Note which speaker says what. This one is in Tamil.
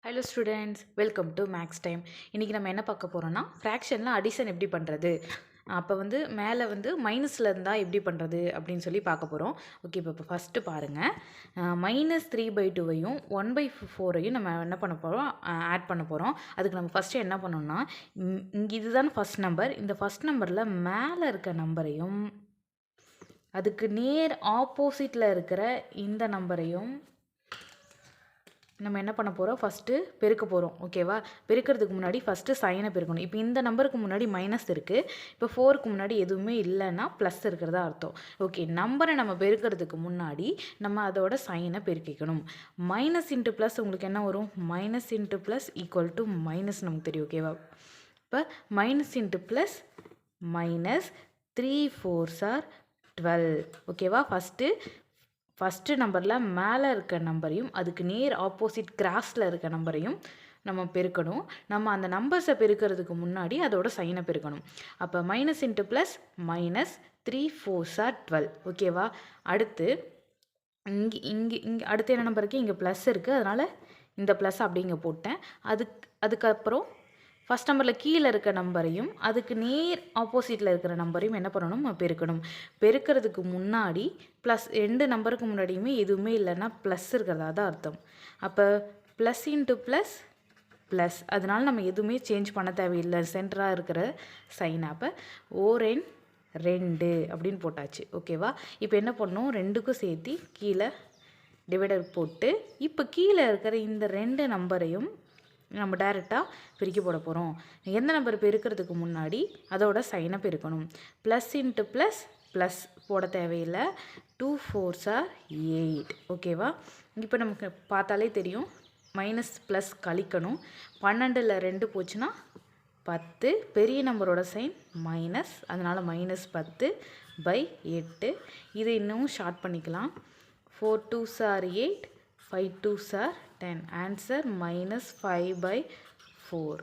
Speaker 1: Hello students, welcome to Max Time. இன்றைக்கி நம்ம என்ன பார்க்க போகிறோன்னா, ஃப்ராக்ஷனில் அடிஷன் எப்படி பண்ணுறது, அப்போ மேலே மைனஸில் இருந்தால் எப்படி பண்ணுறது அப்படின்னு சொல்லி பார்க்க போகிறோம். ஓகே, இப்போ ஃபஸ்ட்டு பாருங்கள். -3/2வையும் 1/4ஐயும் நம்ம என்ன பண்ண போகிறோம், ஆட் பண்ண போகிறோம். அதுக்கு நம்ம ஃபஸ்ட்டு என்ன பண்ணோம்னா, இங்கே இதுதான் ஃபஸ்ட் நம்பர். இந்த ஃபஸ்ட் நம்பரில் மேலே இருக்க நம்பரையும் அதுக்கு நேர் ஆப்போசிட்டில் இருக்கிற இந்த நம்பரையும் நம்ம என்ன பண்ண போகிறோம், ஃபஸ்ட்டு பெருக்க போகிறோம். ஓகேவா? பெருக்கிறதுக்கு முன்னாடி ஃபஸ்ட்டு சைனை பெருக்கணும். இப்போ இந்த நம்பருக்கு முன்னாடி மைனஸ் இருக்குது, இப்போ 4க்கு முன்னாடி எதுவுமே இல்லைன்னா ப்ளஸ் இருக்கிறதா அர்த்தம். ஓகே, நம்பரை நம்ம பெருக்கிறதுக்கு முன்னாடி நம்ம அதோட சைனை பெருக்கிக்கணும். மைனஸ் இன்ட்டு ப்ளஸ் உங்களுக்கு என்ன வரும், minus into plus equal to minus நமக்கு தெரியும். ஓகேவா? இப்போ minus into plus minus 3 4s are 12. ஓகேவா? ஃபஸ்ட்டு நம்பரில் மேலே இருக்க நம்பரையும் அதுக்கு நேர் ஆப்போசிட் கிராஸில் இருக்க நம்பரையும் நம்ம பெருக்கணும். நம்ம அந்த நம்பர்ஸை பெருக்கிறதுக்கு முன்னாடி அதோட சைனை பெருக்கணும். அப்போ minus into plus minus 3 4s are 12. ஓகேவா? அடுத்து இங்கே அடுத்து என்ன நம்பர் இருக்குது, இங்கே ப்ளஸ் இருக்குது, அதனால் இந்த ப்ளஸ் அப்படிங்க போட்டேன். அதுக்கப்புறம் ஃபஸ்ட் நம்பரில் கீழே இருக்க நம்பரையும் அதுக்கு நேர் ஆப்போசிட்டில் இருக்கிற நம்பரையும் என்ன பண்ணணும், பெருக்கணும். பெருக்கிறதுக்கு முன்னாடி ப்ளஸ் 2 நம்பருக்கு முன்னாடியுமே எதுவுமே இல்லைன்னா ப்ளஸ் இருக்கிறதா தான் அர்த்தம். அப்போ ப்ளஸ் இன்ட்டு ப்ளஸ் ப்ளஸ், அதனால் நம்ம எதுவுமே சேஞ்ச் பண்ண தேவையில்லை, சென்டராக இருக்கிற சைன். அப்போ ஓரென் 2 அப்படின்னு போட்டாச்சு. ஓகேவா? இப்போ என்ன பண்ணணும், 2க்கும் சேர்த்து கீழே டிவைடர் போட்டு இப்போ கீழே இருக்கிற இந்த 2 நம்பரையும் நம்ம டைரெக்டாக பெருக்கி போட போகிறோம். எந்த நம்பர் பெருக்கிறதுக்கு முன்னாடி அதோட சைனை பெருக்கணும். ப்ளஸ் இன்ட்டு ப்ளஸ் ப்ளஸ் போட தேவையில்லை, 2 4s are 8. ஓகேவா? இப்போ நமக்கு பார்த்தாலே தெரியும், மைனஸ் ப்ளஸ் கழிக்கணும். 12ல் 2 போச்சுன்னா 10, பெரிய நம்பரோட சைன் மைனஸ், அதனால் -10/8. இது இன்னும் ஷார்ட் பண்ணிக்கலாம். 4 2s are 8, 5 2s are 10. Answer -5/4.